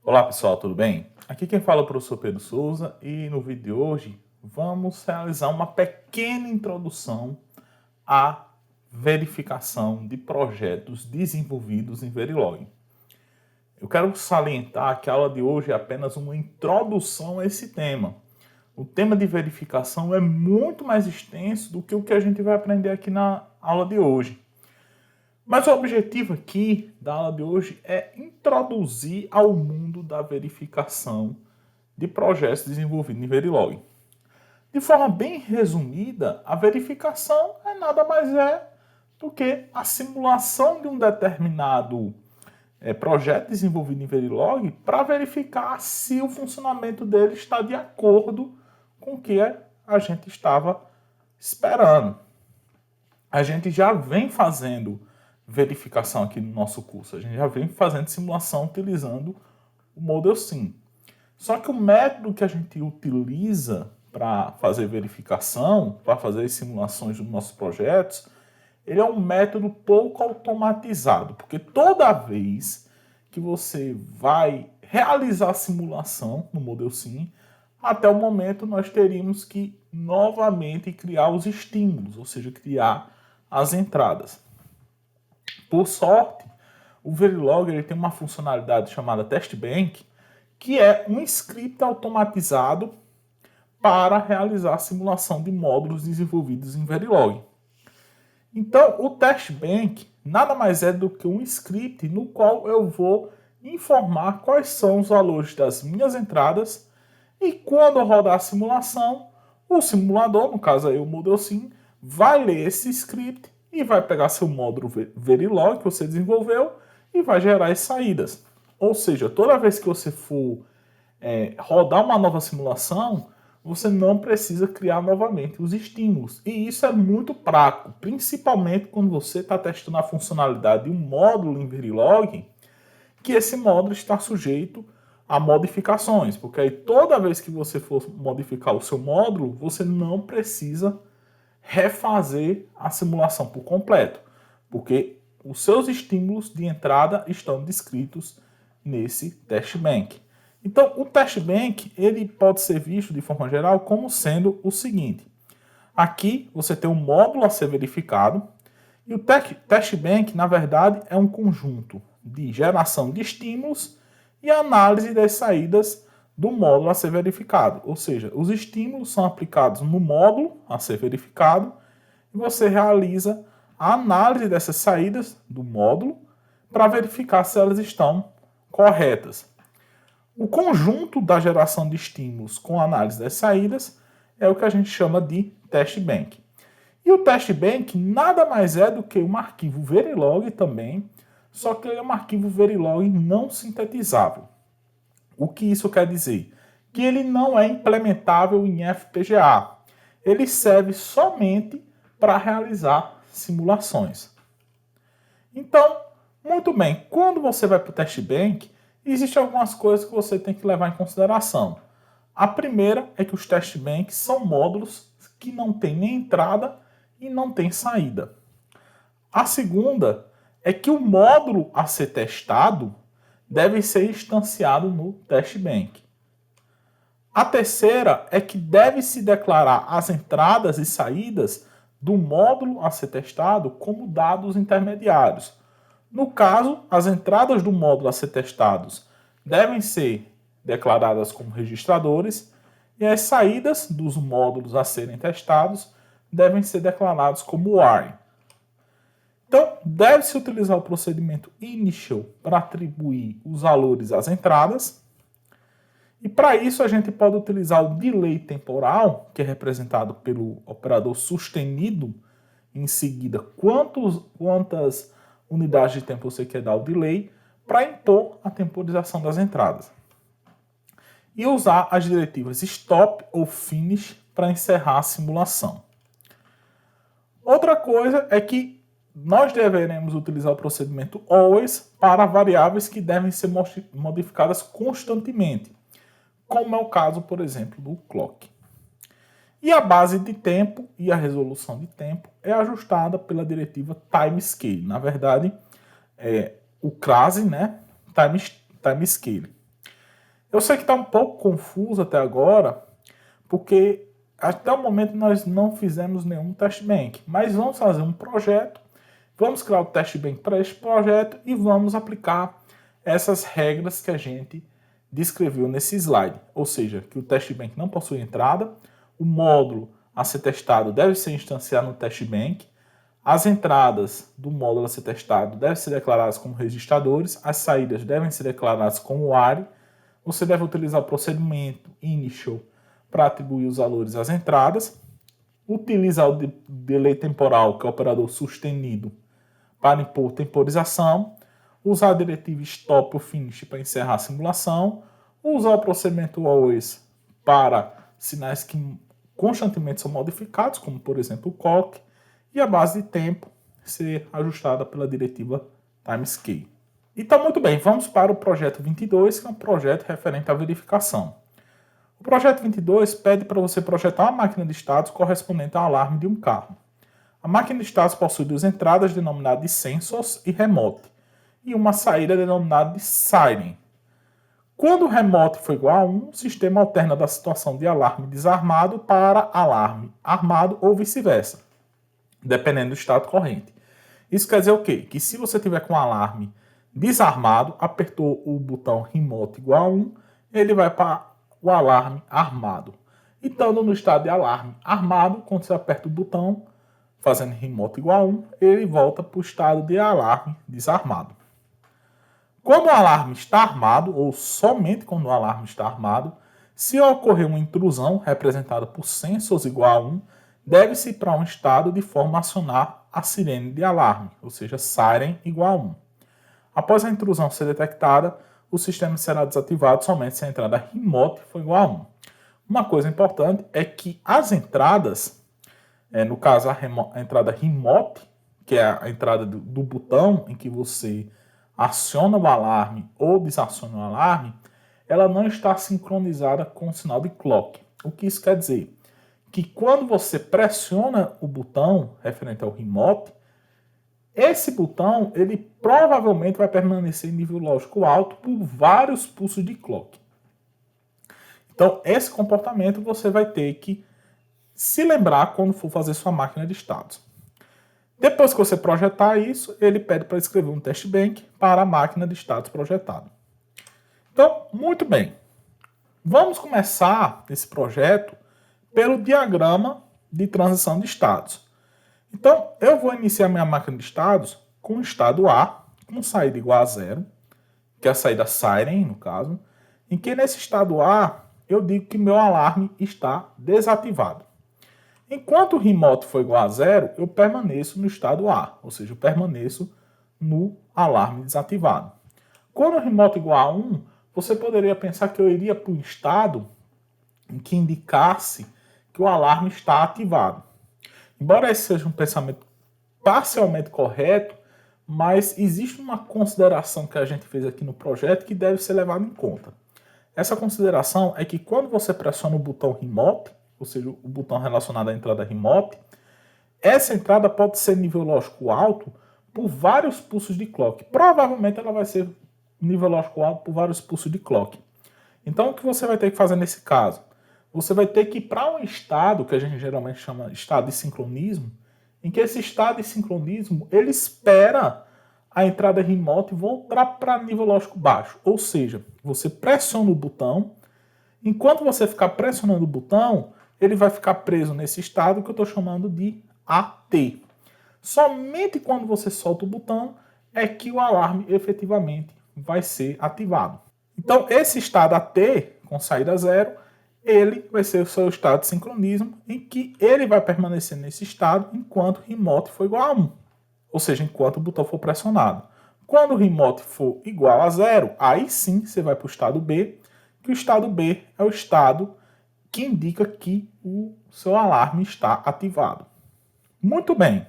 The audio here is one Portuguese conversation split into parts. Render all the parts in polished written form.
Olá pessoal, tudo bem? Aqui quem fala é o professor Pedro Souza e no vídeo de hoje vamos realizar uma pequena introdução à verificação de projetos desenvolvidos em Verilog. Eu quero salientar que a aula de hoje é apenas uma introdução a esse tema. O tema de verificação é muito mais extenso do que o que a gente vai aprender aqui na aula de hoje. Mas o objetivo aqui da aula de hoje é introduzir ao mundo da verificação de projetos desenvolvidos em Verilog. De forma bem resumida, a verificação nada mais do que a simulação de um determinado projeto desenvolvido em Verilog para verificar se o funcionamento dele está de acordo com o que a gente estava esperando. A gente já vem fazendo verificação aqui no nosso curso. A gente já vem fazendo simulação utilizando o Model Sim. Só que o método que a gente utiliza para fazer verificação, para fazer as simulações dos nossos projetos, ele é um método pouco automatizado, porque toda vez que você vai realizar a simulação no Model Sim, até o momento nós teríamos que novamente criar os estímulos, ou seja, criar as entradas. Por sorte, o Verilog ele tem uma funcionalidade chamada TestBank, que é um script automatizado para realizar a simulação de módulos desenvolvidos em Verilog. Então, o TestBank nada mais é do que um script no qual eu vou informar quais são os valores das minhas entradas e quando eu rodar a simulação, o simulador, no caso aí o Model Sim, vai ler esse script e vai pegar seu módulo Verilog que você desenvolveu e vai gerar as saídas. Ou seja, toda vez que você for rodar uma nova simulação, você não precisa criar novamente os estímulos. E isso é muito prático, principalmente quando você está testando a funcionalidade de um módulo em Verilog, que esse módulo está sujeito a modificações, porque aí toda vez que você for modificar o seu módulo, você não precisa refazer a simulação por completo, porque os seus estímulos de entrada estão descritos nesse TestBank. Então, o TestBank ele pode ser visto de forma geral como sendo o seguinte: aqui você tem um módulo a ser verificado e o TestBank, na verdade, é um conjunto de geração de estímulos e análise das saídas do módulo a ser verificado. Ou seja, os estímulos são aplicados no módulo a ser verificado e você realiza a análise dessas saídas do módulo para verificar se elas estão corretas. O conjunto da geração de estímulos com a análise das saídas é o que a gente chama de TestBank. E o TestBank nada mais é do que um arquivo Verilog também, só que ele é um arquivo Verilog não sintetizável. O que isso quer dizer? Que ele não é implementável em FPGA. Ele serve somente para realizar simulações. Então, muito bem, quando você vai para o TestBank, existem algumas coisas que você tem que levar em consideração. A primeira é que os TestBanks são módulos que não têm nem entrada e não têm saída. A segunda é que o módulo a ser testado deve ser instanciado no TestBank. A terceira é que deve-se declarar as entradas e saídas do módulo a ser testado como dados intermediários. No caso, as entradas do módulo a ser testados devem ser declaradas como registradores e as saídas dos módulos a serem testados devem ser declarados como wire. Então, deve-se utilizar o procedimento initial para atribuir os valores às entradas. E para isso a gente pode utilizar o delay temporal, que é representado pelo operador sustenido, em seguida quantas unidades de tempo você quer dar o delay, para impor a temporização das entradas. E usar as diretivas stop ou finish para encerrar a simulação. Outra coisa é que nós deveremos utilizar o procedimento always para variáveis que devem ser modificadas constantemente, como é o caso, por exemplo, do clock. E a base de tempo e a resolução de tempo é ajustada pela diretiva timescale. Na verdade, o crase, né, timescale. Eu sei que está um pouco confuso até agora, porque até o momento nós não fizemos nenhum test bank, mas vamos fazer um projeto, vamos criar o test bank para este projeto e vamos aplicar essas regras que a gente descreveu nesse slide, ou seja, que o test bank não possui entrada, o módulo a ser testado deve ser instanciado no test bank, as entradas do módulo a ser testado devem ser declaradas como registradores, as saídas devem ser declaradas como ARI, você deve utilizar o procedimento initial para atribuir os valores às entradas, utilizar o delay temporal, que é o operador sustenido, para impor temporização, usar a diretiva stop ou finish para encerrar a simulação, usar o procedimento always para sinais que constantemente são modificados, como por exemplo o clock, e a base de tempo ser ajustada pela diretiva timescale. Então, muito bem, vamos para o projeto 22, que é um projeto referente à verificação. O projeto 22 pede para você projetar uma máquina de estados correspondente ao alarme de um carro. A máquina de estados possui duas entradas denominadas de sensors e remote, e uma saída denominada de siren. Quando o remote for igual a 1, o sistema alterna da situação de alarme desarmado para alarme armado ou vice-versa, dependendo do estado corrente. Isso quer dizer o quê? Que se você tiver com o alarme desarmado, apertou o botão remote igual a 1, ele vai para o alarme armado. E estando no estado de alarme armado, quando você aperta o botão fazendo remote igual a 1, ele volta para o estado de alarme desarmado. Quando o alarme está armado, ou somente quando o alarme está armado, se ocorrer uma intrusão representada por sensors igual a 1, deve-se ir para um estado de forma a acionar a sirene de alarme, ou seja, siren igual a 1. Após a intrusão ser detectada, o sistema será desativado somente se a entrada remote for igual a 1. Uma coisa importante é que as entradas, no caso a entrada remote, que é a entrada do botão em que você aciona o alarme ou desaciona o alarme, ela não está sincronizada com o sinal de clock. O que isso quer dizer? Que quando você pressiona o botão referente ao remote, esse botão ele provavelmente vai permanecer em nível lógico alto por vários pulsos de clock. Então, esse comportamento você vai ter que se lembrar quando for fazer sua máquina de estados. Depois que você projetar isso, ele pede para escrever um test bank para a máquina de estados projetada. Então, muito bem. Vamos começar esse projeto pelo diagrama de transição de estados. Então, eu vou iniciar minha máquina de estados com o estado A, com saída igual a 0, que é a saída siren, no caso, em que nesse estado A, eu digo que meu alarme está desativado. Enquanto o remote for igual a 0, eu permaneço no estado A, ou seja, eu permaneço no alarme desativado. Quando o remote é igual a 1, você poderia pensar que eu iria para um estado em que indicasse que o alarme está ativado. Embora esse seja um pensamento parcialmente correto, mas existe uma consideração que a gente fez aqui no projeto que deve ser levada em conta. Essa consideração é que quando você pressiona o botão remote, ou seja, o botão relacionado à entrada remote, essa entrada pode ser nível lógico alto por vários pulsos de clock. Provavelmente ela vai ser nível lógico alto por vários pulsos de clock. Então o que você vai ter que fazer nesse caso? Você vai ter que ir para um estado que a gente geralmente chama estado de sincronismo, em que esse estado de sincronismo ele espera a entrada remote voltar para nível lógico baixo. Ou seja, você pressiona o botão, enquanto você ficar pressionando o botão, ele vai ficar preso nesse estado que eu estou chamando de AT. Somente quando você solta o botão é que o alarme efetivamente vai ser ativado. Então, esse estado AT, com saída 0, ele vai ser o seu estado de sincronismo, em que ele vai permanecer nesse estado enquanto o remote for igual a 1. Ou seja, enquanto o botão for pressionado. Quando o remote for igual a 0, aí sim você vai para o estado B, que o estado B é o estado que indica que o seu alarme está ativado. Muito bem.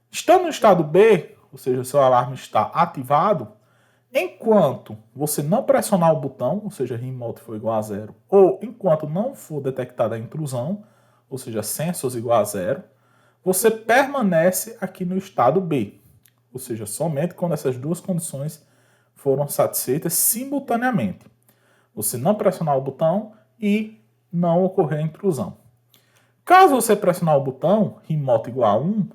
Estando no estado B, ou seja, o seu alarme está ativado, enquanto você não pressionar o botão, ou seja, remote for igual a 0, ou enquanto não for detectada a intrusão, ou seja, sensors igual a 0, você permanece aqui no estado B, ou seja, somente quando essas duas condições foram satisfeitas simultaneamente. Você não pressionar o botão e não ocorrer a intrusão. Caso você pressionar o botão remote igual a 1,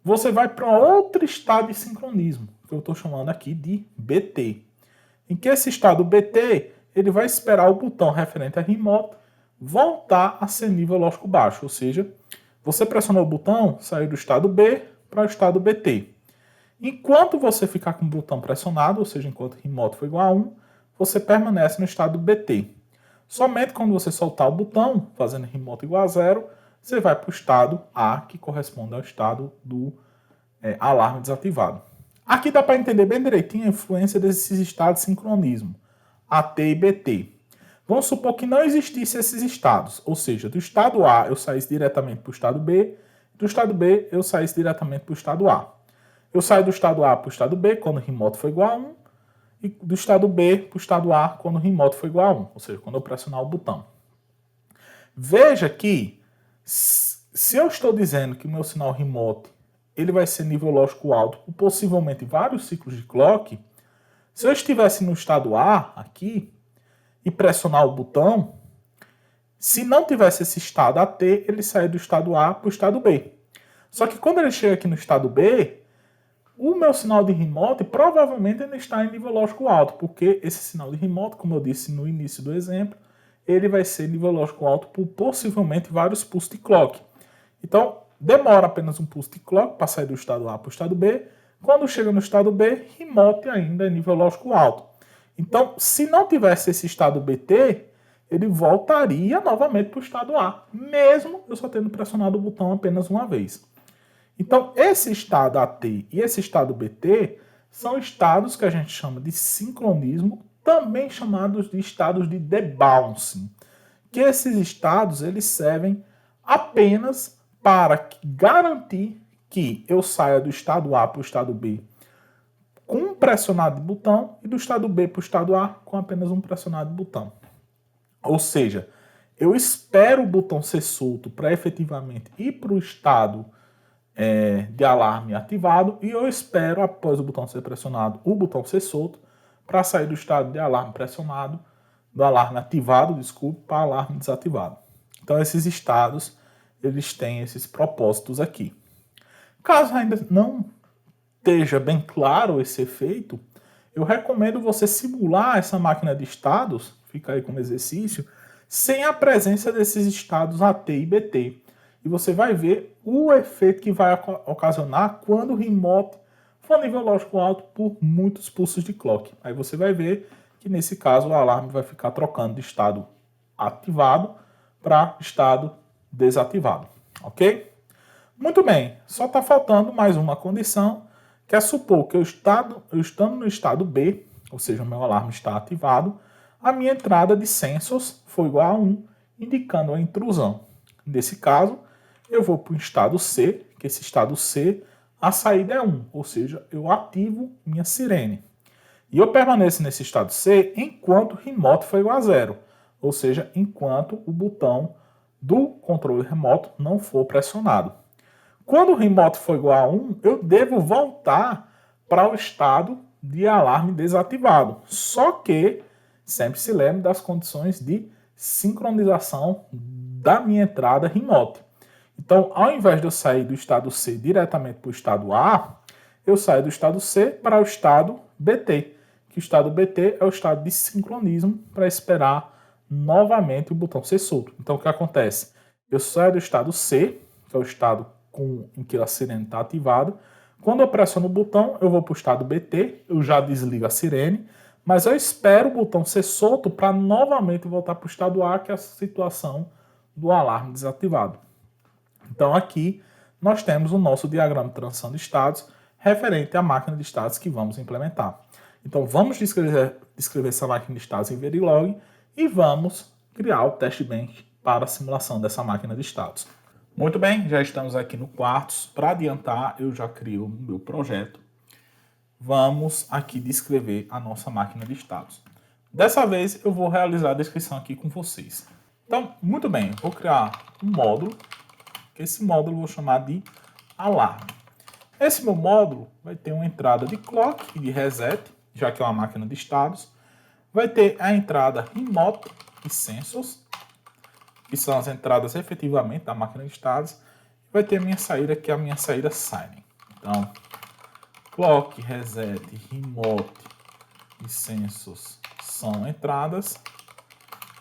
você vai para outro estado de sincronismo, que eu estou chamando aqui de BT. Em que esse estado BT, ele vai esperar o botão referente a remote voltar a ser nível lógico baixo, ou seja, você pressionou o botão, saiu do estado B para o estado BT. Enquanto você ficar com o botão pressionado, ou seja, enquanto remote for igual a 1, você permanece no estado BT. Somente quando você soltar o botão, fazendo remote igual a 0, você vai para o estado A, que corresponde ao estado do alarme desativado. Aqui dá para entender bem direitinho a influência desses estados de sincronismo, AT e BT. Vamos supor que não existissem esses estados, ou seja, do estado A eu saísse diretamente para o estado B, do estado B eu saísse diretamente para o estado A. Eu saio do estado A para o estado B quando o remote for igual a 1, e do estado B para o estado A quando o remote for igual a 1, ou seja, quando eu pressionar o botão. Veja que, se eu estou dizendo que o meu sinal remote ele vai ser nível lógico alto por possivelmente vários ciclos de clock, se eu estivesse no estado A aqui e pressionar o botão, se não tivesse esse estado AT, ele sai do estado A para o estado B. Só que quando ele chega aqui no estado B, o meu sinal de remote provavelmente ainda está em nível lógico alto, porque esse sinal de remote, como eu disse no início do exemplo, ele vai ser nível lógico alto por possivelmente vários pulsos de clock. Então, demora apenas um pulso de clock para sair do estado A para o estado B. Quando chega no estado B, remote ainda é nível lógico alto. Então, se não tivesse esse estado BT, ele voltaria novamente para o estado A, mesmo eu só tendo pressionado o botão apenas uma vez. Então, esse estado AT e esse estado BT são estados que a gente chama de sincronismo, também chamados de estados de debouncing. Que esses estados eles servem apenas para garantir que eu saia do estado A para o estado B com um pressionado de botão e do estado B para o estado A com apenas um pressionado de botão. Ou seja, eu espero o botão ser solto para efetivamente ir para o estado de alarme ativado e eu espero, após o botão ser pressionado, o botão ser solto para sair do estado de alarme pressionado, do alarme ativado, desculpe, para alarme desativado. Então esses estados, eles têm esses propósitos aqui. Caso ainda não esteja bem claro esse efeito, eu recomendo você simular essa máquina de estados, fica aí como exercício, sem a presença desses estados AT e BT. E você vai ver o efeito que vai ocasionar quando o remote for nível lógico alto por muitos pulsos de clock. Aí você vai ver que nesse caso o alarme vai ficar trocando de estado ativado para estado desativado, ok? Muito bem, só está faltando mais uma condição, que é supor que eu estando no estado B, ou seja, o meu alarme está ativado, a minha entrada de sensors foi igual a 1, indicando a intrusão. Nesse caso, eu vou para o estado C, que esse estado C, a saída é 1, ou seja, eu ativo minha sirene. E eu permaneço nesse estado C enquanto o remote for igual a 0, ou seja, enquanto o botão do controle remoto não for pressionado. Quando o remote for igual a 1, eu devo voltar para o estado de alarme desativado. Só que sempre se lembre das condições de sincronização da minha entrada remote. Então, ao invés de eu sair do estado C diretamente para o estado A, eu saio do estado C para o estado BT, que o estado BT é o estado de sincronismo para esperar novamente o botão ser solto. Então, o que acontece? Eu saio do estado C, que é o estado em que a sirene está ativada. Quando eu pressiono o botão, eu vou para o estado BT, eu já desligo a sirene, mas eu espero o botão ser solto para novamente voltar para o estado A, que é a situação do alarme desativado. Então aqui nós temos o nosso diagrama de transição de estados referente à máquina de estados que vamos implementar. Então vamos descrever essa máquina de estados em Verilog e vamos criar o test bench para a simulação dessa máquina de estados. Muito bem, já estamos aqui no Quartz. Para adiantar, eu já crio o meu projeto. Vamos aqui descrever a nossa máquina de estados. Dessa vez eu vou realizar a descrição aqui com vocês. Então, muito bem, vou criar um módulo, que esse módulo eu vou chamar de alarme. Esse meu módulo vai ter uma entrada de clock e de reset, já que é uma máquina de estados. vai ter a entrada remote e census, que são as entradas efetivamente da máquina de estados. Vai ter a minha saída, que é a minha saída signing. Então, clock, reset, remote e census são entradas.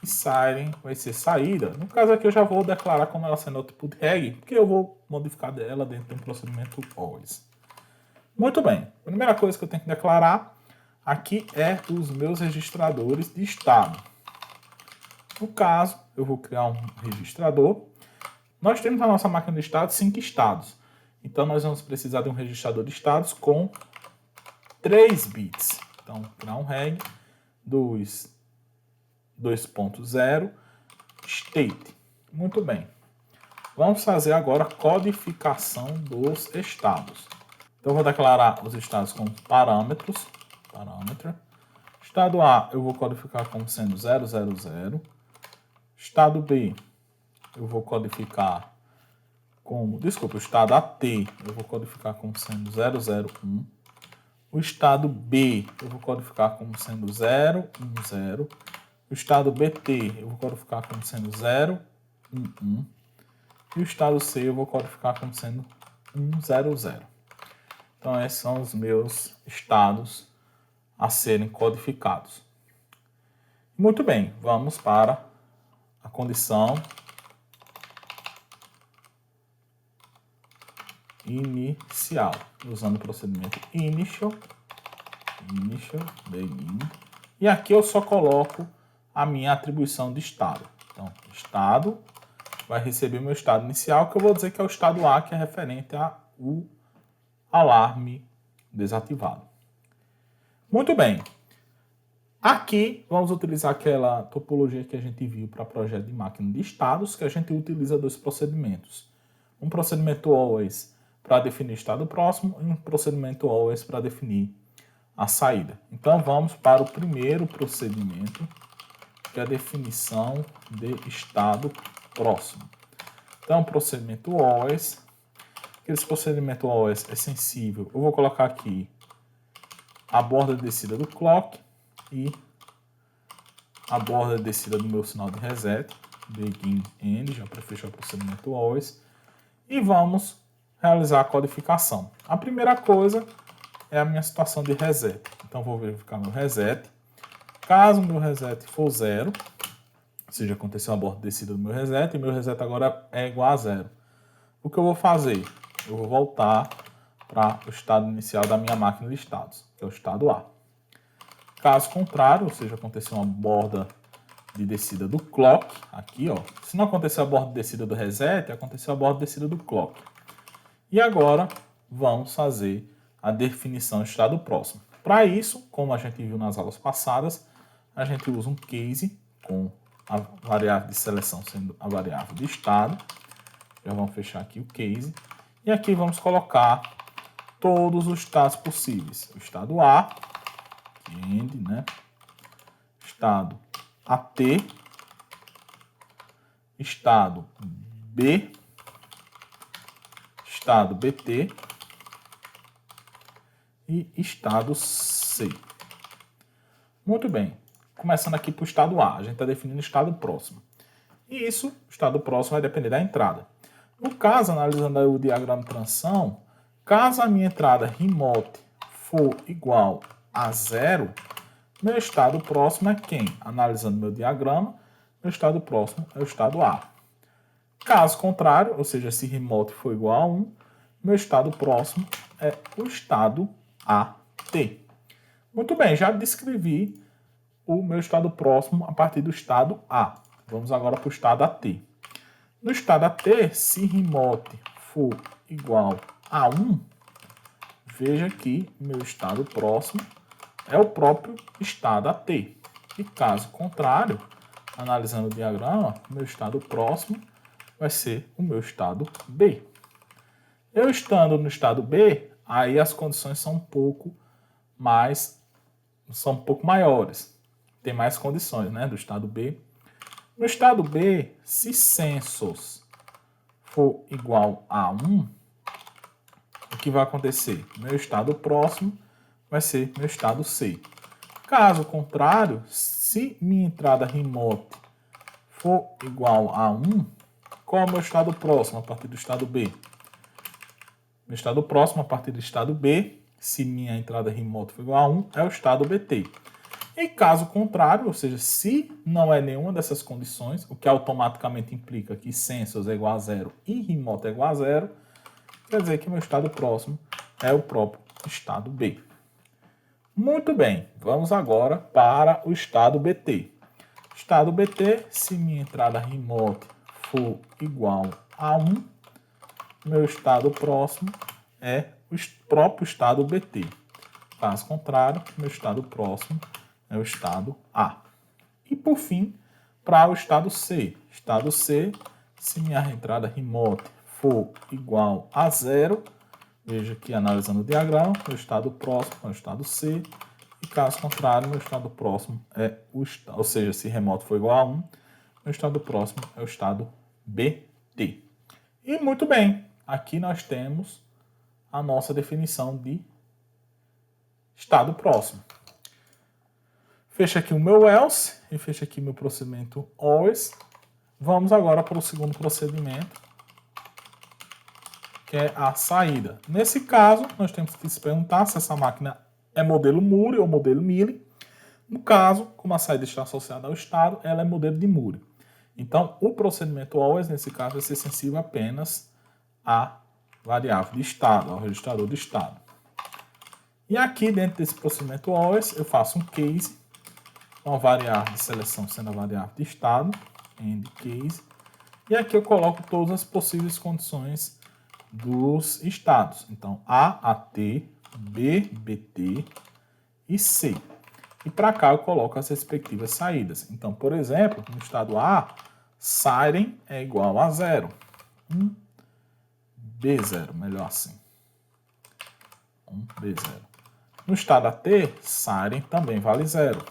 E signing vai ser saída. No caso aqui eu já vou declarar como ela sendo output reg, porque eu vou modificar ela dentro de um procedimento always. Muito bem. A primeira coisa que eu tenho que declarar aqui é os meus registradores de estado. No caso, eu vou criar um registrador. Nós temos na nossa máquina de estados 5 estados. Então, nós vamos precisar de um registrador de estados com 3 bits. Então, criar um reg 2.0 state. Muito bem. Vamos fazer agora a codificação dos estados. Então, eu vou declarar os estados com parâmetros. Estado A eu vou codificar como sendo 000. Estado B eu vou codificar como... Desculpa, o estado AT eu vou codificar como sendo 001. O estado B eu vou codificar como sendo 010. O estado BT eu vou codificar como sendo 011. E o estado C eu vou codificar como sendo 100. Então, esses são os meus estados a serem codificados. Muito bem, vamos para a condição inicial, usando o procedimento initial, begin. E aqui eu só coloco a minha atribuição de estado. Então, estado vai receber meu estado inicial, que eu vou dizer que é o estado A, que é referente ao alarme desativado. Muito bem. Aqui vamos utilizar aquela topologia que a gente viu para projeto de máquina de estados, que a gente utiliza dois procedimentos. Um procedimento always para definir estado próximo e um procedimento always para definir a saída. Então vamos para o primeiro procedimento, que é a definição de estado próximo. Então, procedimento always. Esse procedimento always é sensível. Eu vou colocar aqui a borda de descida do clock e a borda de descida do meu sinal de reset, begin, end, já para fechar o procedimento always. E vamos realizar a codificação. A primeira coisa é a minha situação de reset. Então, vou verificar meu reset. Caso meu reset for 0, ou seja, aconteceu a borda de descida do meu reset, e meu reset agora é igual a 0. O que eu vou fazer? Eu vou voltar para o estado inicial da minha máquina de estados, que é o estado A. Caso contrário, ou seja, aconteceu uma borda de descida do clock, aqui, ó. Se não aconteceu a borda de descida do reset, aconteceu a borda de descida do clock. E agora, vamos fazer a definição de estado próximo. Para isso, como a gente viu nas aulas passadas, a gente usa um case com a variável de seleção sendo a variável de estado. Já vamos fechar aqui o case. E aqui vamos colocar todos os estados possíveis. O estado A, end, né? Estado AT, estado B, estado BT e estado C. Muito bem. Começando aqui para o estado A, a gente está definindo o estado próximo. E isso, o estado próximo vai depender da entrada. No caso, analisando o diagrama de transição, caso a minha entrada remote for igual a 0, meu estado próximo é quem? Analisando meu diagrama, meu estado próximo é o estado A. Caso contrário, ou seja, se remote for igual a 1, meu estado próximo é o estado AT. Muito bem, já descrevi o meu estado próximo a partir do estado A. Vamos agora para o estado AT. No estado AT, se remote for igual a 1, veja que meu estado próximo é o próprio estado AT. E caso contrário, analisando o diagrama, meu estado próximo vai ser o meu estado B. Eu estando no estado B, aí as condições são um pouco maiores. Tem mais condições, né, do estado B. No estado B, se census for igual a 1, o que vai acontecer? Meu estado próximo vai ser meu estado C. Caso contrário, se minha entrada remote for igual a 1, qual é o meu estado próximo a partir do estado B? Meu estado próximo a partir do estado B, se minha entrada remote for igual a 1, é o estado BT. Em caso contrário, ou seja, se não é nenhuma dessas condições, o que automaticamente implica que sensors é igual a 0 e remote é igual a 0, quer dizer que meu estado próximo é o próprio estado B. Muito bem, vamos agora para o estado BT. Estado BT, se minha entrada remote for igual a 1, meu estado próximo é o próprio estado BT. Caso contrário, meu estado próximo é o estado A. E por fim, para o estado C. Estado C, se minha entrada remote for igual a 0, veja aqui analisando o diagrama, meu estado próximo é o estado C. E caso contrário, meu estado próximo é o estado, ou seja, se remoto for igual a 1, meu estado próximo é o estado BT. E muito bem, aqui nós temos a nossa definição de estado próximo. Fecha aqui o meu else e fecha aqui meu procedimento always. Vamos agora para o segundo procedimento, que é a saída. Nesse caso, nós temos que se perguntar se essa máquina é modelo Moore ou modelo Mealy. No caso, como a saída está associada ao estado, ela é modelo de Moore. Então, o procedimento always, nesse caso, vai ser sensível apenas à variável de estado, ao registrador de estado. E aqui, dentro desse procedimento always, eu faço um case, uma variável de seleção sendo a variável de estado, end case, e aqui eu coloco todas as possíveis condições dos estados. Então, A, AT, B, BT e C. E para cá eu coloco as respectivas saídas. Então, por exemplo, no estado A, siren é igual a 0. B0, melhor assim. 1B0. No estado AT, siren também vale 0.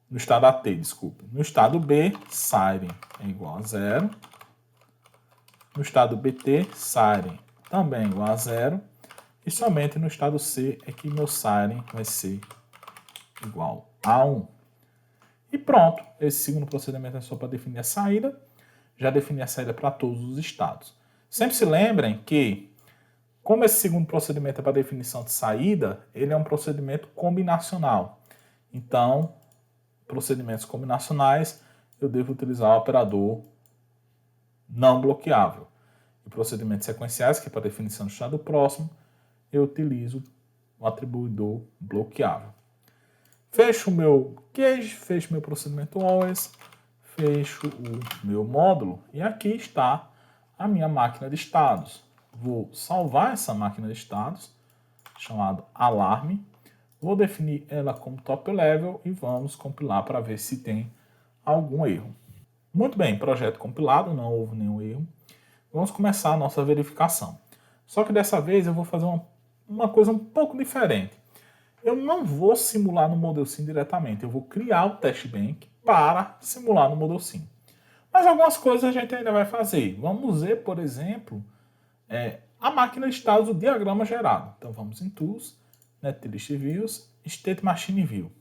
No estado AT, desculpe. No estado B, siren é igual a 0. No estado BT, siren também é igual a 0. E somente no estado C é que meu siren vai ser igual a 1. E pronto, esse segundo procedimento é só para definir a saída. Já defini a saída para todos os estados. Sempre se lembrem que, como esse segundo procedimento é para definição de saída, ele é um procedimento combinacional. Então, procedimentos combinacionais, eu devo utilizar o operador não bloqueável. E procedimentos sequenciais, que é para definição do estado próximo, eu utilizo o atribuidor bloqueável. Fecho o meu case, fecho o meu procedimento always, fecho o meu módulo e aqui está a minha máquina de estados. Vou salvar essa máquina de estados, chamada alarme. Vou definir ela como top level e vamos compilar para ver se tem algum erro. Muito bem, projeto compilado, não houve nenhum erro. Vamos começar a nossa verificação. Só que dessa vez eu vou fazer uma coisa um pouco diferente. Eu não vou simular no Model Sim diretamente, eu vou criar o Test Bank para simular no Model Sim. Mas algumas coisas a gente ainda vai fazer. Vamos ver, por exemplo, a máquina de estados, o diagrama gerado. Então vamos em Tools, Netlist Views, State Machine View.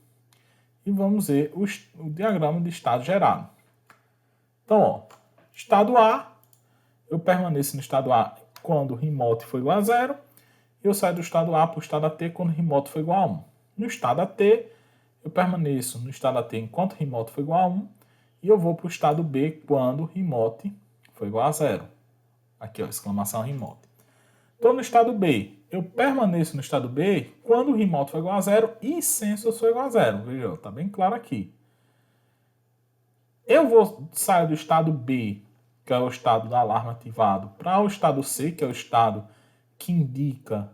E vamos ver o diagrama de estado gerado. Então, ó, estado A, eu permaneço no estado A quando o remote for igual a 0. E eu saio do estado A para o estado AT quando o remote for igual a 1. No estado AT, eu permaneço no estado AT enquanto o remote for igual a 1. E eu vou para o estado B quando o remote for igual a 0. Aqui, ó, exclamação remote. Estou no estado B. Eu permaneço no estado B quando o remote for igual a 0 e sensor for igual a 0. Veja, está bem claro aqui. Eu vou sair do estado B, que é o estado da alarme ativado, para o estado C, que é o estado que indica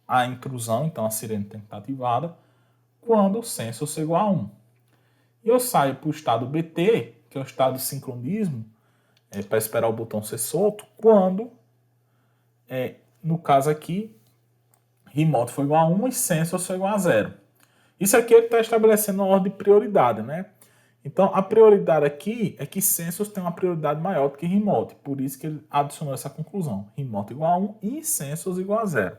a intrusão, então a sirene tem que estar ativada, quando o sensor for igual a 1. E eu saio para o estado BT, que é o estado de sincronismo, para esperar o botão ser solto, quando, no caso aqui, remote for igual a 1 e sensor for igual a 0. Isso aqui ele está estabelecendo uma ordem de prioridade, né? Então, a prioridade aqui é que sensors tem uma prioridade maior do que remote. Por isso que ele adicionou essa conclusão. Remote igual a 1 e sensors igual a 0.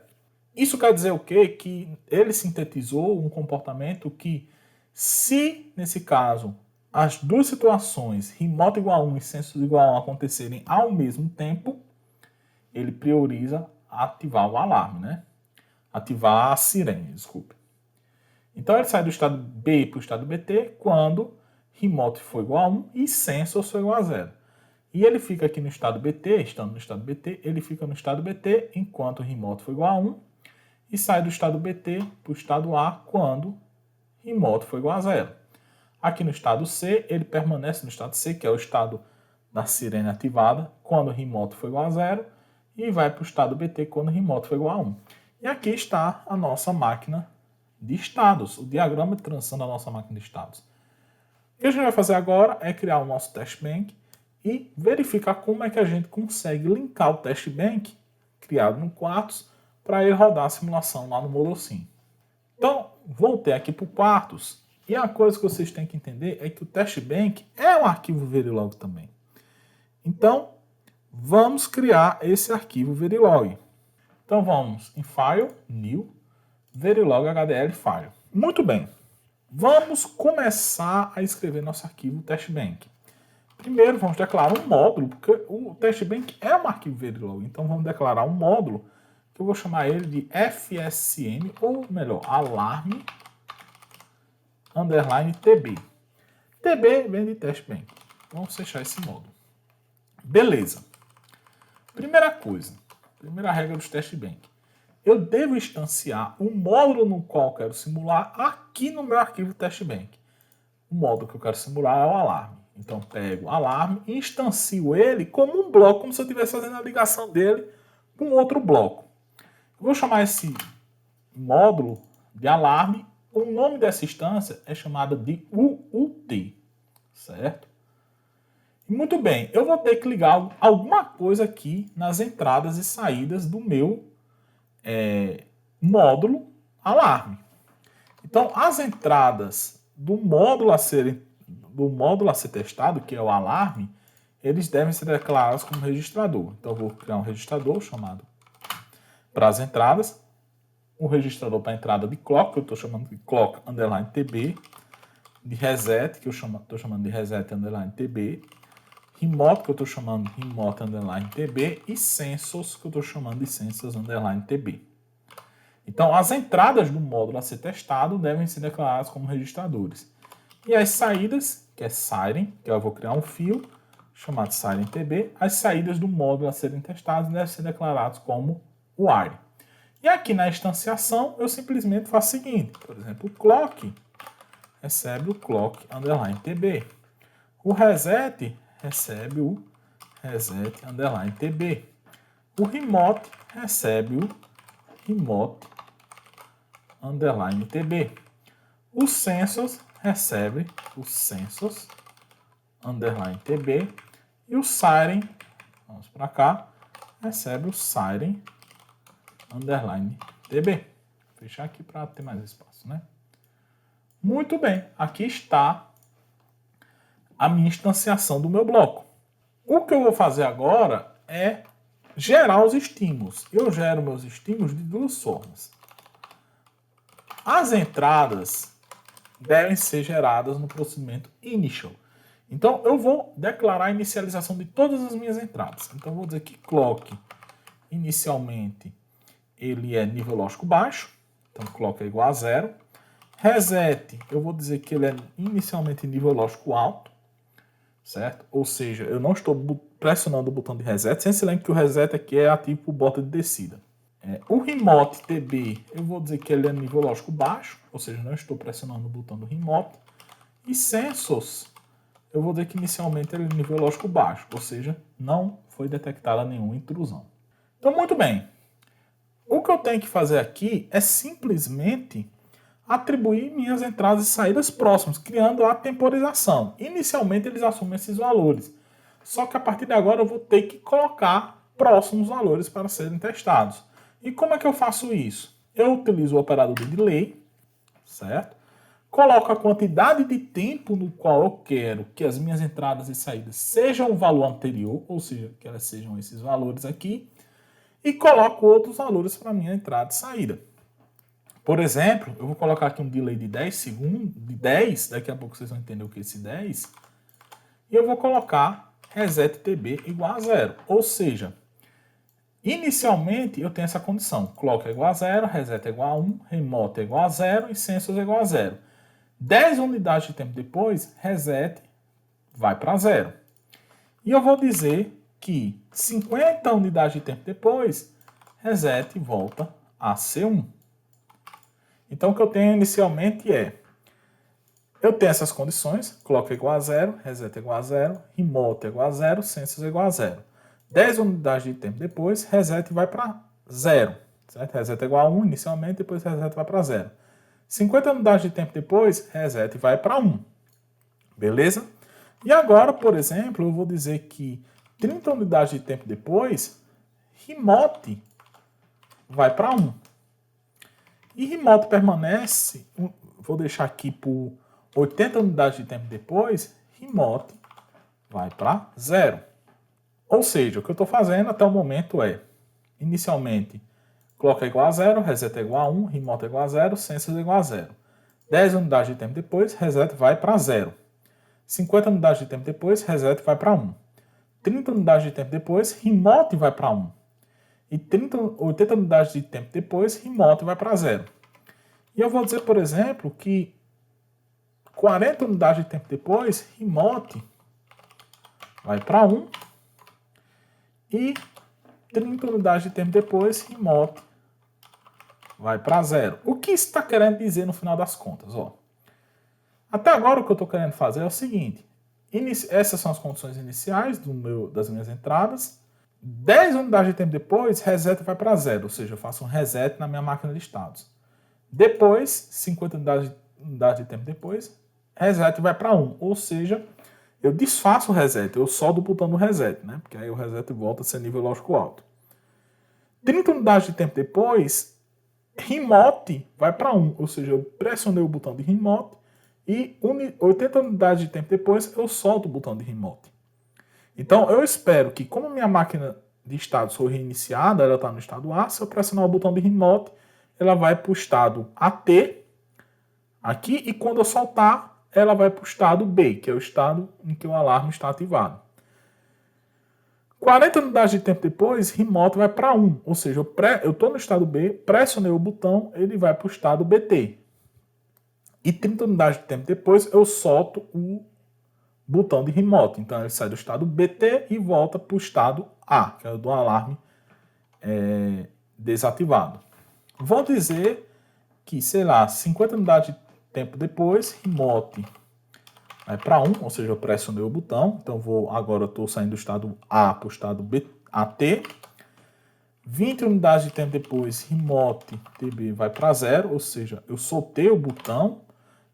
Isso quer dizer o quê? Que ele sintetizou um comportamento que, se, nesse caso, as duas situações, remote igual a 1 e census igual a 1, acontecerem ao mesmo tempo, ele prioriza ativar o alarme, né? Ativar a sirene, desculpe. Então, ele sai do estado B para o estado BT quando remote for igual a 1 e census for igual a 0. E ele fica aqui no estado BT, estando no estado BT, ele fica no estado BT enquanto remote for igual a 1 e sai do estado BT para o estado A quando remote for igual a 0. Aqui no estado C, ele permanece no estado C, que é o estado da sirene ativada, quando remote for igual a 0, e vai para o estado BT quando remote for igual a 1. E aqui está a nossa máquina de estados, o diagrama de transição da nossa máquina de estados. O que a gente vai fazer agora é criar o nosso test bank e verificar como é que a gente consegue linkar o test bank criado no Quartus para ele rodar a simulação lá no Molossim. Então, voltei aqui para o Quartus e a coisa que vocês têm que entender é que o test bank é um arquivo Verilog também. Então, vamos criar esse arquivo Verilog. Então, vamos em File, New, Verilog HDL File. Muito bem. Vamos começar a escrever nosso arquivo testbank. Primeiro, vamos declarar um módulo, porque o testbank é um arquivo Verilog. Então, vamos declarar um módulo, que eu vou chamar ele de FSM, ou melhor, alarme underline TB. TB vem de testbank. Vamos fechar esse módulo. Beleza. Primeira coisa, primeira regra dos testbank. Eu devo instanciar o módulo no qual eu quero simular aqui no meu arquivo testbank. O módulo que eu quero simular é o alarme. Então, pego o alarme e instancio ele como um bloco, como se eu estivesse fazendo a ligação dele com outro bloco. Eu vou chamar esse módulo de alarme. O nome dessa instância é chamada de UUT, certo? E muito bem, eu vou ter que ligar alguma coisa aqui nas entradas e saídas do meu módulo alarme. Então, as entradas do módulo a ser testado, que é o alarme, eles devem ser declarados como registrador. Então, eu vou criar um registrador chamado para as entradas, um registrador para a entrada de clock, que eu estou chamando de clock underline TB, de reset, que eu estou chamando de reset underline TB, remote, que eu estou chamando de remote underline TB, e census, que eu estou chamando de census underline TB. Então, as entradas do módulo a ser testado devem ser declaradas como registradores. E as saídas, que é siren, que eu vou criar um fio chamado siren TB, as saídas do módulo a serem testadas devem ser declaradas como wire. E aqui na instanciação, eu simplesmente faço o seguinte, por exemplo, o clock recebe o clock underline TB. O reset recebe o reset underline TB. O remote recebe o remote underline TB. O census recebe o census underline TB. E o siren, vamos para cá, recebe o siren underline TB. Vou fechar aqui para ter mais espaço, né? Muito bem, aqui está a minha instanciação do meu bloco. O que eu vou fazer agora é gerar os estímulos. Eu gero meus estímulos de duas formas. As entradas devem ser geradas no procedimento initial. Então, eu vou declarar a inicialização de todas as minhas entradas. Então, eu vou dizer que clock, inicialmente, ele é nível lógico baixo. Então, clock é igual a 0. Reset, eu vou dizer que ele é inicialmente nível lógico alto. Certo? Ou seja, eu não estou pressionando o botão de reset. Sem se lembrar que o reset aqui é ativo por bota de descida. O remote TB, eu vou dizer que ele é nível lógico baixo, ou seja, não estou pressionando o botão do remote. E census, eu vou dizer que inicialmente ele é nível lógico baixo, ou seja, não foi detectada nenhuma intrusão. Então, muito bem. O que eu tenho que fazer aqui é simplesmente atribuir minhas entradas e saídas próximas, criando a temporização. Inicialmente eles assumem esses valores, só que a partir de agora eu vou ter que colocar próximos valores para serem testados. E como é que eu faço isso? Eu utilizo o operador de delay, certo? Coloco a quantidade de tempo no qual eu quero que as minhas entradas e saídas sejam o valor anterior, ou seja, que elas sejam esses valores aqui, e coloco outros valores para minha entrada e saída. Por exemplo, eu vou colocar aqui um delay de 10 segundos, de 10, daqui a pouco vocês vão entender o que é esse 10, e eu vou colocar reset TB igual a 0, ou seja, inicialmente eu tenho essa condição, clock é igual a 0, reset é igual a 1, remote é igual a 0 e census é igual a 0. 10 unidades de tempo depois, reset vai para 0. E eu vou dizer que 50 unidades de tempo depois, reset volta a ser 1. Então, o que eu tenho inicialmente é, eu tenho essas condições, clock é igual a 0, reset é igual a 0, remote é igual a 0, census é igual a 0. 10 unidades de tempo depois, reset vai para 0. Certo? Reset é igual a 1 inicialmente, depois reset vai para 0. 50 unidades de tempo depois, reset vai para 1. Beleza? E agora, por exemplo, eu vou dizer que 30 unidades de tempo depois, remote vai para 1. E remote permanece, vou deixar aqui por 80 unidades de tempo depois, remote vai para 0. Ou seja, o que eu estou fazendo até o momento é, inicialmente, clock é igual a 0, reset é igual a 1, remote é igual a 0, census é igual a 0. 10 unidades de tempo depois, reset vai para 0. 50 unidades de tempo depois, reset vai para 1. 30 unidades de tempo depois, remote vai para 1. E 80 unidades de tempo depois, remote vai para 0. E eu vou dizer, por exemplo, que 40 unidades de tempo depois, remote vai para 1. E 30 unidades de tempo depois, remote vai para 0. O que isso está querendo dizer no final das contas? Ó, até agora o que eu estou querendo fazer é o seguinte. Essas são as condições iniciais das minhas entradas. 10 unidades de tempo depois, reset vai para 0, ou seja, eu faço um reset na minha máquina de estados. Depois, 50 unidades de tempo depois, reset vai para 1, ou seja, eu desfaço o reset, eu soldo o botão do reset, né? Porque aí o reset volta a ser nível lógico alto. 30 unidades de tempo depois, remote vai para 1, ou seja, eu pressionei o botão de remote e 80 unidades de tempo depois eu solto o botão de remote. Então, eu espero que, como minha máquina de estado for reiniciada, ela está no estado A, se eu pressionar o botão de remote, ela vai para o estado AT, aqui, e quando eu soltar, ela vai para o estado B, que é o estado em que o alarme está ativado. 40 unidades de tempo depois, remote vai para 1, ou seja, eu estou no estado B, pressionei o botão, ele vai para o estado BT. E 30 unidades de tempo depois, eu solto o botão de remote. Então, ele sai do estado BT e volta para o estado A, que é o do alarme desativado. Vou dizer que, sei lá, 50 unidades de tempo depois, remote vai para 1, ou seja, eu pressionei o botão. Então, agora eu estou saindo do estado A para o estado AT. 20 unidades de tempo depois, remote TB vai para 0, ou seja, eu soltei o botão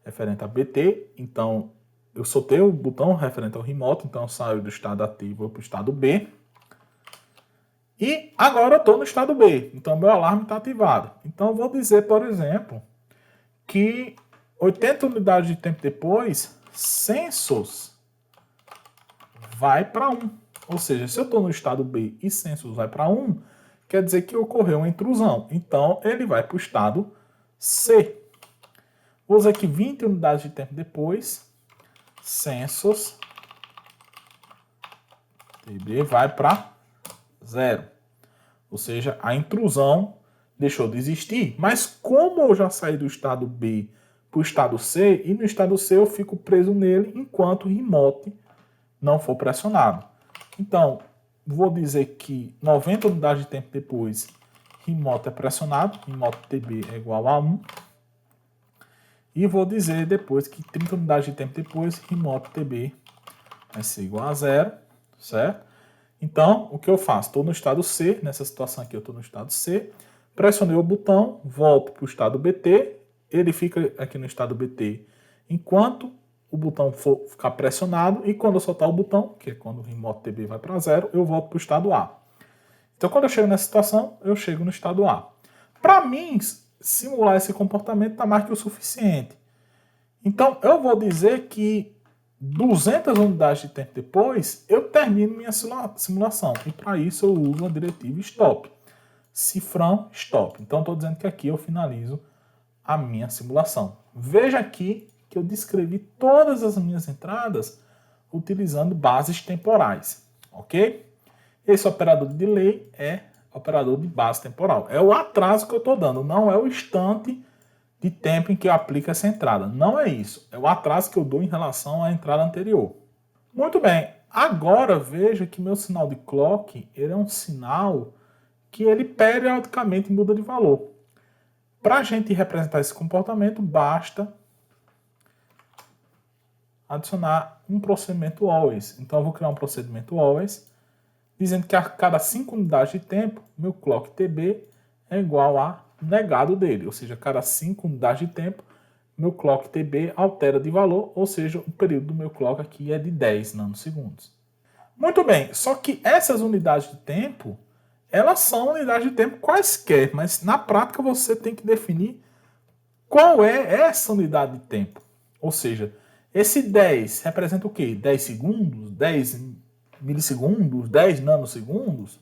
referente a BT, então eu soltei o botão referente ao remote, então eu saio do estado ativo para o estado B. E agora eu estou no estado B, então meu alarme está ativado. Então eu vou dizer, por exemplo, que 80 unidades de tempo depois, census vai para 1. Ou seja, se eu estou no estado B e census vai para 1, quer dizer que ocorreu uma intrusão. Então ele vai para o estado C. Vou dizer que 20 unidades de tempo depois, census TB vai para 0. Ou seja, a intrusão deixou de existir. Mas como eu já saí do estado B para o estado C, e no estado C eu fico preso nele enquanto o remote não for pressionado. Então, vou dizer que 90 unidades de tempo depois, remote é pressionado, remote TB é igual a 1. E vou dizer depois que 30 unidades de tempo depois, remote TB vai ser igual a 0, certo? Então, o que eu faço? Estou no estado C, nessa situação aqui eu estou no estado C, pressionei o botão, volto para o estado BT, ele fica aqui no estado BT enquanto o botão for ficar pressionado, e quando eu soltar o botão, que é quando o remote TB vai para 0, eu volto para o estado A. Então, quando eu chego nessa situação, eu chego no estado A. Para mim, simular esse comportamento está mais que o suficiente. Então, eu vou dizer que 200 unidades de tempo depois, eu termino minha simulação. E para isso eu uso a diretiva stop. cifrão, stop. Então, estou dizendo que aqui eu finalizo a minha simulação. Veja aqui que eu descrevi todas as minhas entradas utilizando bases temporais, ok? Esse operador de delay é operador de base temporal. É o atraso que eu estou dando, não é o instante de tempo em que eu aplico essa entrada. Não é isso, é o atraso que eu dou em relação à entrada anterior. Muito bem, agora veja que meu sinal de clock ele é um sinal que ele periodicamente muda de valor. Para a gente representar esse comportamento, basta adicionar um procedimento always. Então eu vou criar um procedimento always, dizendo que a cada 5 unidades de tempo, meu clock TB é igual a negado dele. Ou seja, a cada 5 unidades de tempo, meu clock TB altera de valor, ou seja, o período do meu clock aqui é de 10 nanosegundos. Muito bem, só que essas unidades de tempo, elas são unidades de tempo quaisquer, mas na prática você tem que definir qual é essa unidade de tempo. Ou seja, esse 10 representa o quê? 10 segundos? 10 milissegundos? 10 nanosegundos?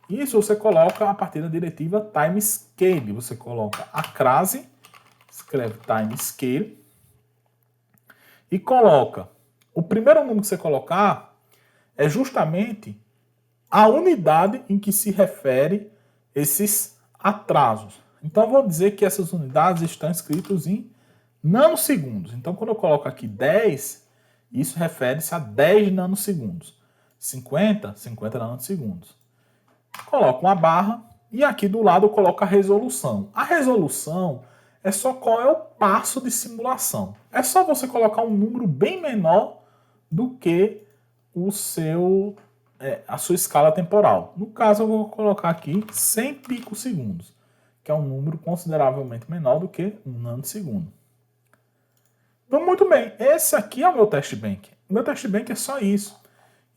Isso você coloca a partir da diretiva timescale. Você coloca a crase, escreve timescale e coloca. O primeiro número que você colocar é justamente a unidade em que se refere esses atrasos. Então, eu vou dizer que essas unidades estão escritas em nanosegundos. Então, quando eu coloco aqui 10, isso refere-se a 10 nanosegundos. 50, 50 nanosegundos. Coloco uma barra e aqui do lado eu coloco a resolução. A resolução é só qual é o passo de simulação. É só você colocar um número bem menor do que a sua escala temporal. No caso, eu vou colocar aqui 100 picosegundos, que é um número consideravelmente menor do que 1 nanosegundo. Então, muito bem, esse aqui é o meu test bank. O meu test bank é só isso.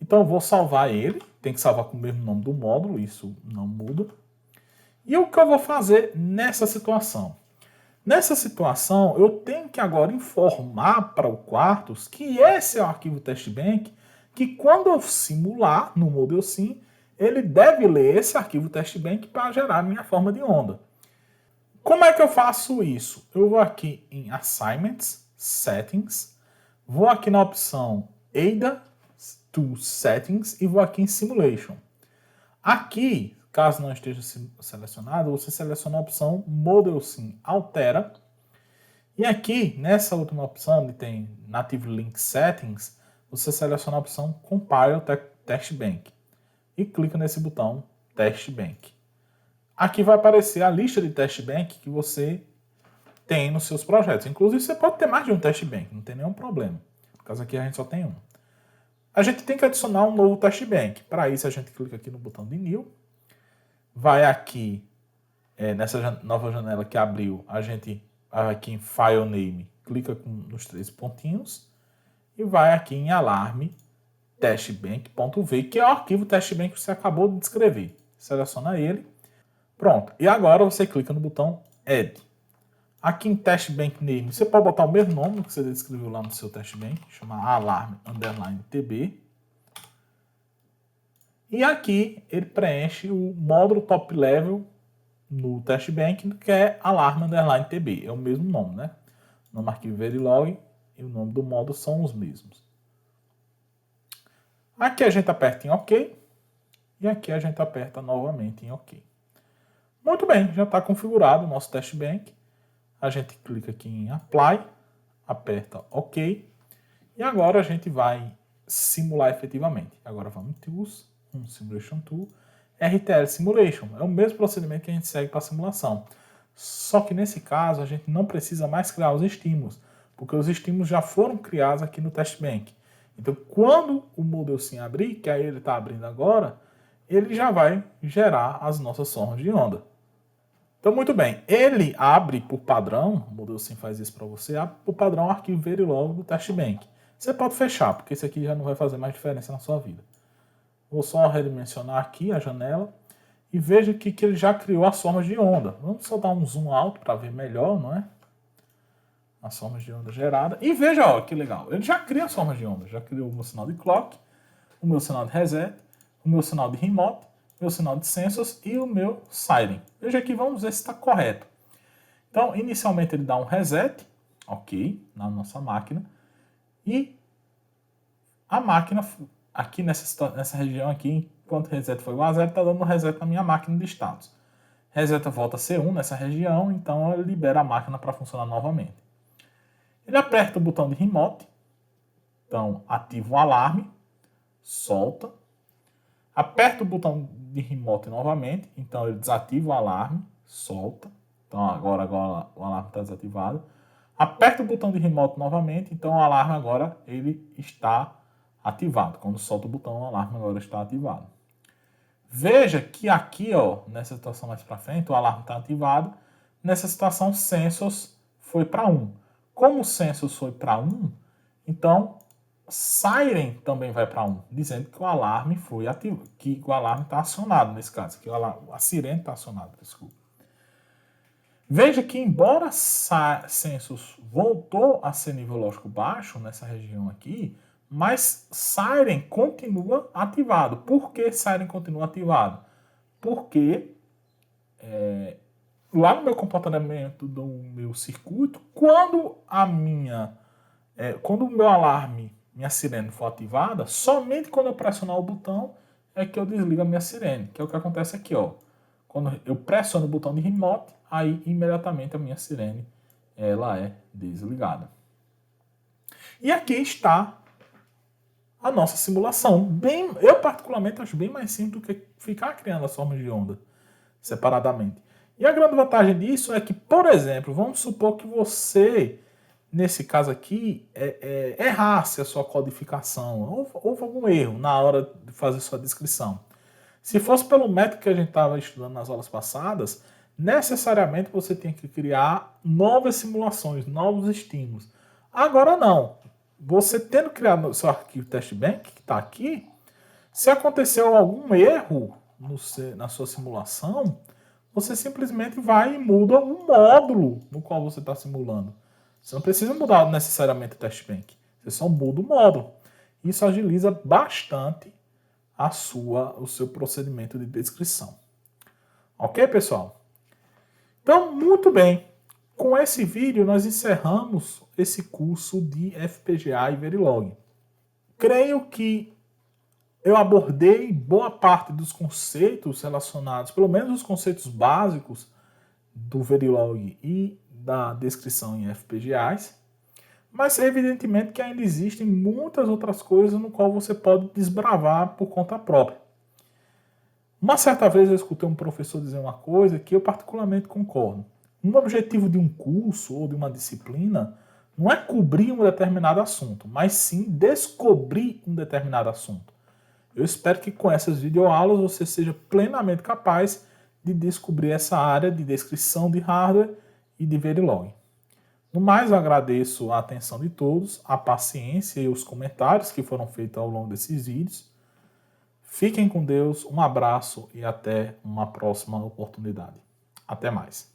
Então, eu vou salvar ele. Tem que salvar com o mesmo nome do módulo, isso não muda. E o que eu vou fazer nessa situação? Nessa situação, eu tenho que agora informar para o Quartus que esse é o arquivo testbank, que quando eu simular no Model Sim, ele deve ler esse arquivo testbank para gerar a minha forma de onda. Como é que eu faço isso? Eu vou aqui em Assignments, Settings, vou aqui na opção ADA to Settings e vou aqui em Simulation. Aqui, caso não esteja selecionado, você seleciona a opção Model Sim Altera. E aqui, nessa última opção, que tem Native Link Settings, você seleciona a opção Compile Test Bank. E clica nesse botão Test Bank. Aqui vai aparecer a lista de test bank que você tem nos seus projetos. Inclusive, você pode ter mais de um test bank, não tem nenhum problema. No caso aqui, a gente só tem um. A gente tem que adicionar um novo test bank. Para isso, a gente clica aqui no botão de New. Vai aqui, nessa nova janela que abriu, a gente vai aqui em File Name, clica nos 3 pontinhos e vai aqui em Alarme testbank.v, que é o arquivo testbank que você acabou de descrever. Seleciona ele. Pronto. E agora você clica no botão Add. Aqui em testbank name, você pode botar o mesmo nome que você descreveu lá no seu testbank, chamar alarme_tb. E aqui ele preenche o módulo top level no testbank, que é alarme_tb. É o mesmo nome, né? O nome arquivo Verilog e o nome do módulo são os mesmos. Aqui a gente aperta em OK. E aqui a gente aperta novamente em OK. Muito bem, já está configurado o nosso testbank. A gente clica aqui em Apply, aperta OK. E agora a gente vai simular efetivamente. Agora vamos em Tools, Simulation Tool, RTL Simulation. É o mesmo procedimento que a gente segue para a simulação. Só que nesse caso a gente não precisa mais criar os estímulos, porque os estímulos já foram criados aqui no testbank. Então quando o Model Sim abrir, que aí ele está abrindo agora, ele já vai gerar as nossas formas de onda. Então, muito bem, ele abre por padrão, o Model Sim faz isso para você, abre por padrão o arquivo Verilog do testbank. Você pode fechar, porque esse aqui já não vai fazer mais diferença na sua vida. Vou só redimensionar aqui a janela e veja aqui que ele já criou as formas de onda. Vamos só dar um zoom alto para ver melhor, não é? As formas de onda geradas. E veja, ó, que legal, ele já cria as formas de onda. Já criou o meu sinal de clock, o meu sinal de reset, o meu sinal de remote, meu sinal de Census e o meu Siren. Veja aqui, vamos ver se está correto. Então, inicialmente ele dá um reset, ok, na nossa máquina, e a máquina, aqui nessa região aqui, enquanto o reset foi igual a 0, está dando um reset na minha máquina de status. Reseta volta a ser 1 nessa região, então ele libera a máquina para funcionar novamente. Ele aperta o botão de remote, então ativa o alarme, solta. Aperta o botão de remote novamente, então ele desativa o alarme, solta. Então agora o alarme está desativado. Aperta o botão de remote novamente, então o alarme agora ele está ativado. Quando solta o botão, o alarme agora está ativado. Veja que aqui, ó, nessa situação mais para frente, o alarme está ativado. Nessa situação, o Census foi para 1. Como o Census foi para 1, então Siren também vai para 1, dizendo que o alarme foi ativado, que o alarme está acionado nesse caso, que a sirene está acionada, desculpa. Veja que embora Census voltou a ser nível lógico baixo nessa região aqui, mas Siren continua ativado. Por que Siren continua ativado? Porque lá no meu comportamento do meu circuito, quando o meu alarme, minha sirene for ativada, somente quando eu pressionar o botão é que eu desligo a minha sirene, que é o que acontece aqui, ó. Quando eu pressiono o botão de remote, aí imediatamente a minha sirene ela é desligada. E aqui está a nossa simulação. Eu particularmente acho bem mais simples do que ficar criando as formas de onda separadamente. E a grande vantagem disso é que, por exemplo, vamos supor que você, nesse caso aqui, errasse a sua codificação, houve algum erro na hora de fazer sua descrição. Se fosse pelo método que a gente estava estudando nas aulas passadas, necessariamente você tem que criar novas simulações, novos estímulos. Agora não. Você tendo criado o seu arquivo testbank, que está aqui, se aconteceu algum erro na sua simulação, você simplesmente vai e muda o módulo no qual você está simulando. Você não precisa mudar necessariamente o testbank. Você só muda o módulo. Isso agiliza bastante o seu procedimento de descrição. Ok, pessoal? Então, muito bem. Com esse vídeo, nós encerramos esse curso de FPGA e Verilog. Creio que eu abordei boa parte dos conceitos relacionados, pelo menos os conceitos básicos do Verilog e da descrição em FPGAs, mas evidentemente que ainda existem muitas outras coisas no qual você pode desbravar por conta própria. Uma certa vez eu escutei um professor dizer uma coisa que eu particularmente concordo. Um objetivo de um curso ou de uma disciplina não é cobrir um determinado assunto, mas sim descobrir um determinado assunto. Eu espero que com essas videoaulas você seja plenamente capaz de descobrir essa área de descrição de hardware e de Verilog. No mais, eu agradeço a atenção de todos, a paciência e os comentários que foram feitos ao longo desses vídeos. Fiquem com Deus, um abraço e até uma próxima oportunidade. Até mais.